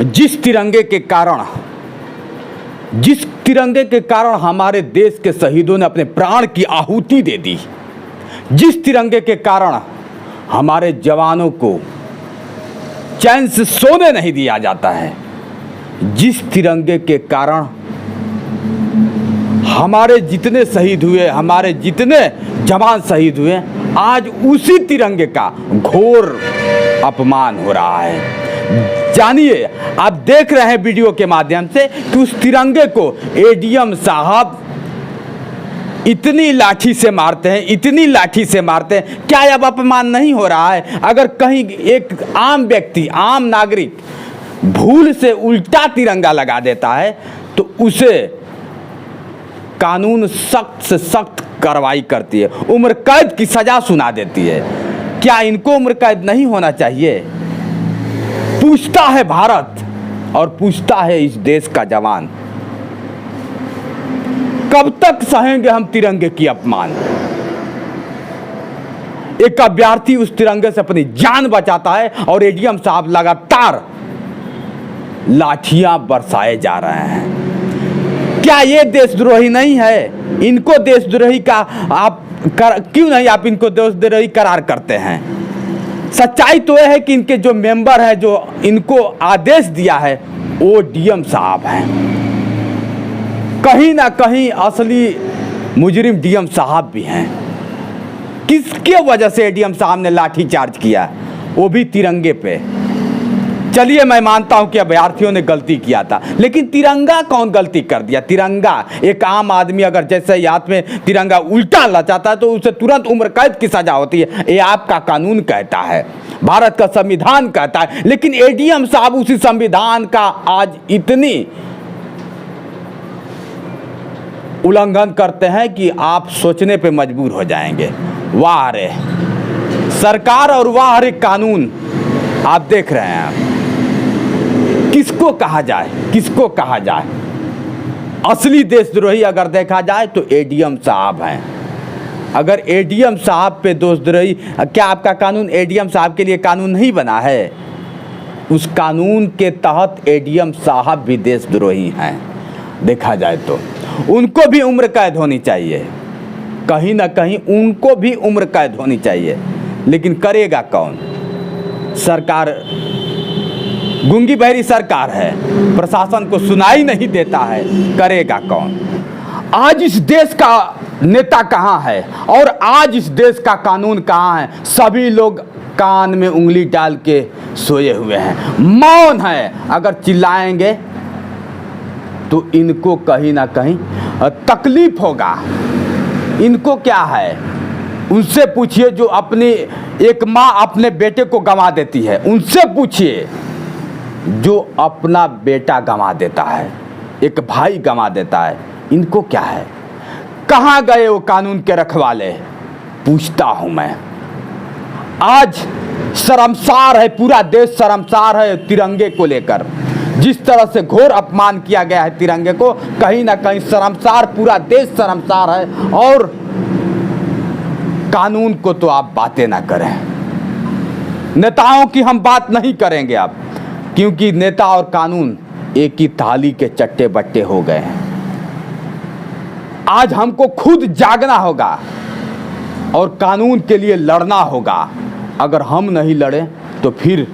जिस तिरंगे के कारण हमारे देश के शहीदों ने अपने प्राण की आहुति दे दी, जिस तिरंगे के कारण हमारे जवानों को चैन से सोने नहीं दिया जाता है, जिस तिरंगे के कारण हमारे जितने शहीद हुए, हमारे जितने जवान शहीद हुए, आज उसी तिरंगे का घोर अपमान हो रहा है। जानिए, आप देख रहे हैं वीडियो के माध्यम से कि उस तिरंगे को एडीएम साहब इतनी लाठी से मारते हैं, इतनी लाठी से मारते हैं। क्या अब अपमान नहीं हो रहा है? अगर कहीं एक आम व्यक्ति, आम नागरिक भूल से उल्टा तिरंगा लगा देता है तो उसे कानून सख्त से सख्त कार्रवाई करती है, उम्र कैद की सजा सुना देती है। क्या इनको उम्र कैद नहीं होना चाहिए? पूछता है भारत और पूछता है इस देश का जवान, कब तक सहेंगे हम तिरंगे की अपमान? एक अभ्यर्थी उस तिरंगे से अपनी जान बचाता है और एडीएम साहब लगातार लाठियां बरसाए जा रहे हैं। क्या ये देशद्रोही नहीं है? इनको देशद्रोही का क्यों नहीं आप इनको देशद्रोही करार करते हैं? सच्चाई तो यह है कि इनके जो मेंबर हैं, जो इनको आदेश दिया है, वो डीएम साहब हैं। कहीं ना कहीं असली मुजरिम डीएम साहब भी हैं। किसके वजह से एडीएम साहब ने लाठी चार्ज किया, वो भी तिरंगे पे? चलिए, मैं मानता हूं कि अभ्यर्थियों ने गलती किया था, लेकिन तिरंगा कौन गलती कर दिया? तिरंगा, एक आम आदमी अगर जैसे ही हाथ में तिरंगा उल्टा लचाता है तो उसे तुरंत उम्र कैद की सजा होती है। ये आपका कानून कहता है, भारत का संविधान कहता है, लेकिन एडीएम साहब उसी संविधान का आज इतनी उल्लंघन करते हैं कि आप सोचने पे मजबूर हो जाएंगे। वाह रे सरकार और वाह रे कानून! आप देख रहे हैं, किसको कहा जाए, किसको कहा जाए? असली देशद्रोही अगर देखा जाए तो एडीएम साहब हैं। अगर एडीएम साहब पे देशद्रोही, क्या आपका कानून एडीएम साहब के लिए कानून नहीं बना है? उस कानून के तहत एडीएम साहब भी देशद्रोही हैं। देखा जाए तो उनको भी उम्र कैद होनी चाहिए, कहीं ना कहीं उनको भी उम्र कैद होनी चाहिए। लेकिन करेगा कौन? सरकार गूंगी बहरी सरकार है, प्रशासन को सुनाई नहीं देता है, करेगा कौन? आज इस देश का नेता कहाँ है और आज इस देश का कानून कहाँ है? सभी लोग कान में उंगली डाल के सोए हुए हैं, मौन है। अगर चिल्लाएंगे तो इनको कहीं ना कहीं तकलीफ होगा। इनको क्या है? उनसे पूछिए जो अपनी एक माँ अपने बेटे को गंवा देती है, उनसे पूछिए जो अपना बेटा गंवा देता है, एक भाई गंवा देता है। इनको क्या है? कहाँ गए वो कानून के रखवाले? पूछता हूं मैं। आज शर्मसार है, पूरा देश शर्मसार है तिरंगे को लेकर। जिस तरह से घोर अपमान किया गया है तिरंगे को, कहीं ना कहीं शर्मसार, पूरा देश शर्मसार है। और कानून को तो आप बातें ना करें, नेताओं की हम बात नहीं करेंगे अब, क्योंकि नेता और कानून एक ही थाली के चट्टे बट्टे हो गए हैं। आज हमको खुद जागना होगा और कानून के लिए लड़ना होगा। अगर हम नहीं लड़े तो फिर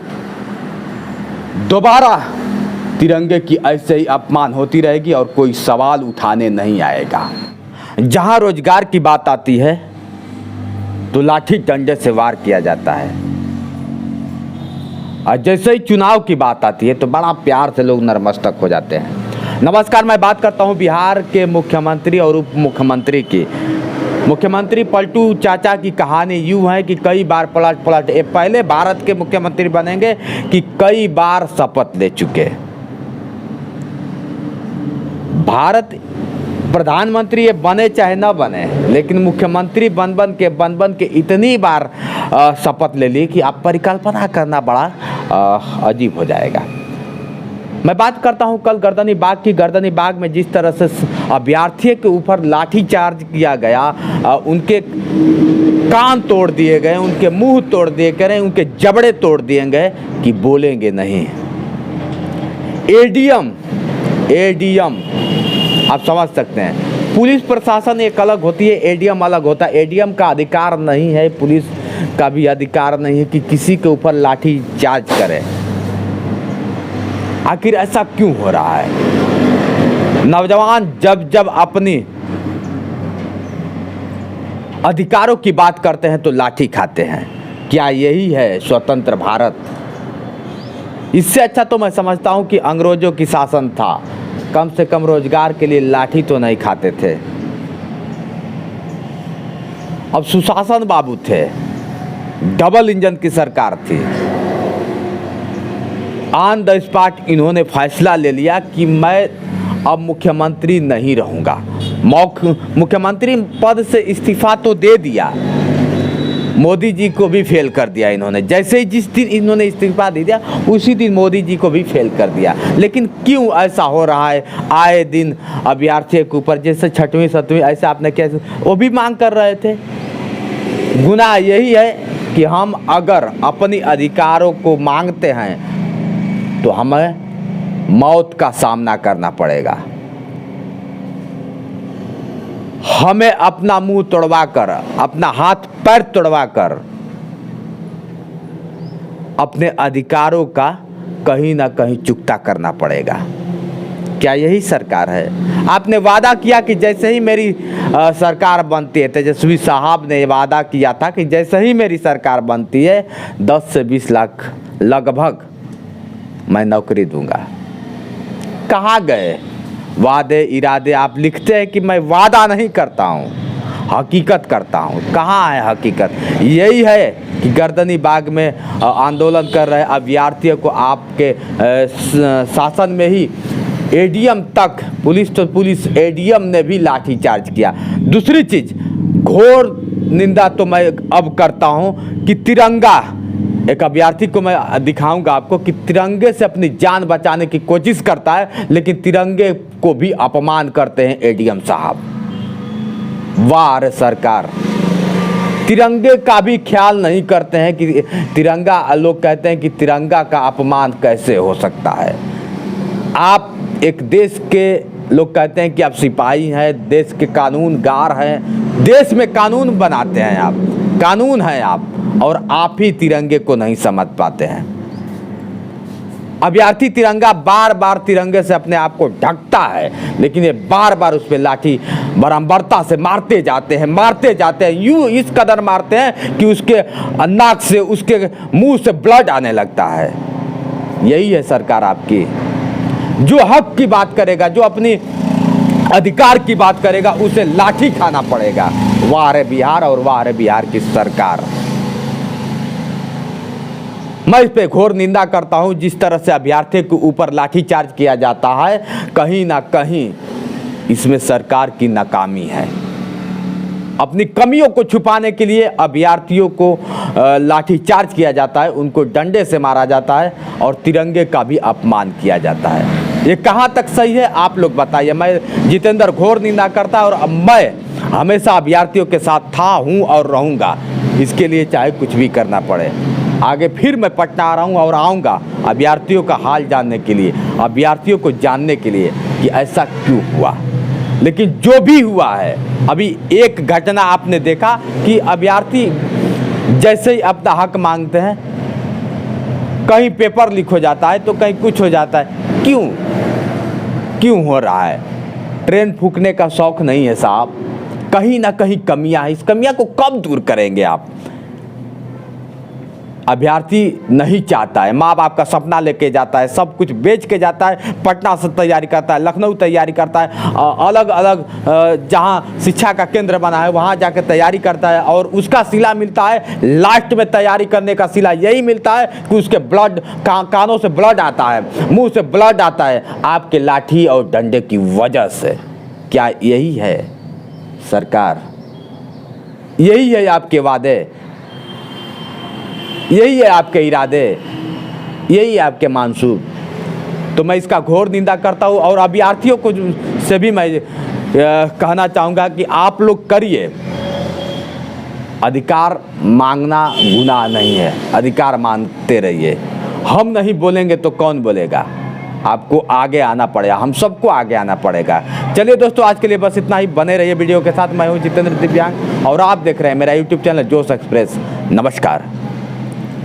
दोबारा तिरंगे की ऐसे ही अपमान होती रहेगी और कोई सवाल उठाने नहीं आएगा। जहां रोजगार की बात आती है तो लाठी डंडे से वार किया जाता है, और जैसे ही चुनाव की बात आती है तो बड़ा प्यार से लोग नतमस्तक हो जाते हैं। नमस्कार, मैं बात करता हूं बिहार के मुख्यमंत्री और उप मुख्यमंत्री की। मुख्यमंत्री पलटू चाचा की कहानी यूँ है कि कई बार पलट ये पहले भारत के मुख्यमंत्री बनेंगे कि कई बार शपथ ले चुके। भारत प्रधानमंत्री ये बने चाहे ना बने, लेकिन मुख्यमंत्री बन बन के इतनी बार शपथ ले ली कि आप परिकल्पना करना बड़ा अजीब हो जाएगा। मैं बात करता हूं कल गर्दनी बाग की। गर्दनी बाग में जिस तरह से अभ्यर्थी के ऊपर लाठी चार्ज किया गया, उनके कान तोड़ दिए गए, उनके मुंह तोड़ दिए गए, उनके जबड़े तोड़ दिए गए कि बोलेंगे नहीं। एडीएम आप समझ सकते हैं। पुलिस प्रशासन एक अलग होती है, एडीएम अलग होता है। एडीएम का अधिकार नहीं है, पुलिस का भी अधिकार नहीं है कि किसी के ऊपर लाठी चार्ज करे। आखिर ऐसा क्यों हो रहा है? नौजवान जब जब अपनी अधिकारों की बात करते हैं तो लाठी खाते हैं। क्या यही है स्वतंत्र भारत? इससे अच्छा तो मैं समझता हूं कि अंग्रेजों की शासन था, कम से कम रोजगार के लिए लाठी तो नहीं खाते थे। अब सुशासन बाबू थे, डबल इंजन की सरकार थी। ऑन द स्पॉट इन्होंने फैसला ले लिया कि मैं अब मुख्यमंत्री नहीं रहूंगा। मुख्यमंत्री पद से इस्तीफा तो दे दिया, मोदी जी को भी फेल कर दिया इन्होंने। जैसे ही जिस दिन इन्होंने इस्तीफा दे दिया उसी दिन मोदी जी को भी फेल कर दिया। लेकिन क्यों ऐसा हो रहा है? आए दिन अभ्यर्थियों के ऊपर, जैसे 6वीं 7वीं ऐसे आपने कैसे वो भी मांग कर रहे थे। गुनाह यही है कि हम अगर अपनी अधिकारों को मांगते हैं तो हमें मौत का सामना करना पड़ेगा। हमें अपना मुंह तोड़वा कर, अपना हाथ पैर तोड़वा कर अपने अधिकारों का कहीं ना कहीं चुकता करना पड़ेगा। क्या यही सरकार है? आपने वादा किया कि जैसे ही मेरी सरकार बनती है, तेजस्वी साहब ने वादा किया था कि जैसे ही मेरी सरकार बनती है 10 से 20 लाख लगभग मैं नौकरी दूंगा। कहाँ गए वादे इरादे? आप लिखते हैं कि मैं वादा नहीं करता हूँ, हकीकत करता हूँ। कहाँ है हकीकत? यही है कि गर्दनी बाग में आंदोलन कर रहे अभ्यर्थियों को आपके शासन में ही एडीएम तक, पुलिस तो पुलिस, एडीएम ने भी लाठी चार्ज किया। दूसरी चीज़, घोर निंदा तो मैं अब करता हूँ कि तिरंगा, एक अभ्यर्थी को मैं दिखाऊंगा आपको कि तिरंगे से अपनी जान बचाने की कोशिश करता है, लेकिन तिरंगे को भी अपमान करते हैं एडीएम साहब। वाह रे सरकार, तिरंगे का भी ख्याल नहीं करते हैं कि तिरंगा, लोग कहते हैं कि तिरंगा का अपमान कैसे हो सकता है। आप एक देश के, लोग कहते हैं कि आप सिपाही हैं, देश के कानूनगार हैं, देश में कानून बनाते हैं आप, कानून हैं आप, और आप ही तिरंगे को नहीं समझ पाते हैं। अभ्यर्थी तिरंगा बार बार तिरंगे से अपने आप को ढकता है, लेकिन ये बार बार उस पर लाठी बराबरता से मारते जाते हैं, यूं इस कदर मारते हैं कि उसके नाक से, उसके मुंह से ब्लड आने लगता है। यही है सरकार आपकी। जो हक की बात करेगा, जो अपनी अधिकार की बात करेगा, उसे लाठी खाना पड़ेगा। वाह रे बिहार, और वाह रे बिहार की सरकार। मैं इस पे घोर निंदा करता हूं, जिस तरह से अभ्यर्थियों के ऊपर लाठीचार्ज किया जाता है। कहीं ना कहीं इसमें सरकार की नाकामी है। अपनी कमियों को छुपाने के लिए अभ्यर्थियों को लाठीचार्ज किया जाता है, उनको डंडे से मारा जाता है और तिरंगे का भी अपमान किया जाता है। ये कहाँ तक सही है आप लोग बताइए। मैं जितेंद्र घोर निंदा करता और मैं हमेशा अभ्यर्थियों के साथ था, हूँ और रहूँगा। इसके लिए चाहे कुछ भी करना पड़े। आगे फिर मैं पटना आ रहा हूँ और आऊँगा अभ्यर्थियों का हाल जानने के लिए, अभ्यर्थियों को जानने के लिए कि ऐसा क्यों हुआ। लेकिन जो भी हुआ है, अभी एक घटना आपने देखा कि अभ्यर्थी जैसे ही अपना हक मांगते हैं, कहीं पेपर लीक हो जाता है तो कहीं कुछ हो जाता है। क्यों हो रहा है? ट्रेन फूकने का शौक नहीं है साहब, कहीं ना कहीं कमियां हैं। इस कमियां को कब दूर करेंगे आप? अभ्यर्थी नहीं चाहता है, माँ बाप का सपना लेके जाता है, सब कुछ बेच के जाता है, पटना से तैयारी करता है, लखनऊ तैयारी करता है, अलग अलग जहाँ शिक्षा का केंद्र बना है वहाँ जाके तैयारी करता है, और उसका सिला मिलता है। लास्ट में तैयारी करने का सिला यही मिलता है कि उसके ब्लड, कानों से ब्लड आता है, मुंह से ब्लड आता है, आपके लाठी और डंडे की वजह से। क्या यही है सरकार? यही है आपके वादे? यही है आपके इरादे? यही है आपके मंसूब? तो मैं इसका घोर निंदा करता हूँ। और अभ्यर्थियों को से भी मैं कहना चाहूँगा कि आप लोग करिए। अधिकार मांगना गुनाह नहीं है, अधिकार मांगते रहिए। हम नहीं बोलेंगे तो कौन बोलेगा? आपको आगे आना पड़ेगा, हम सबको आगे आना पड़ेगा। चलिए दोस्तों, आज के लिए बस इतना ही। बने रहिए वीडियो के साथ। मैं हूँ जितेंद्र दिव्यांग और आप देख रहे हैं मेरा यूट्यूब चैनल जोश एक्सप्रेस। नमस्कार।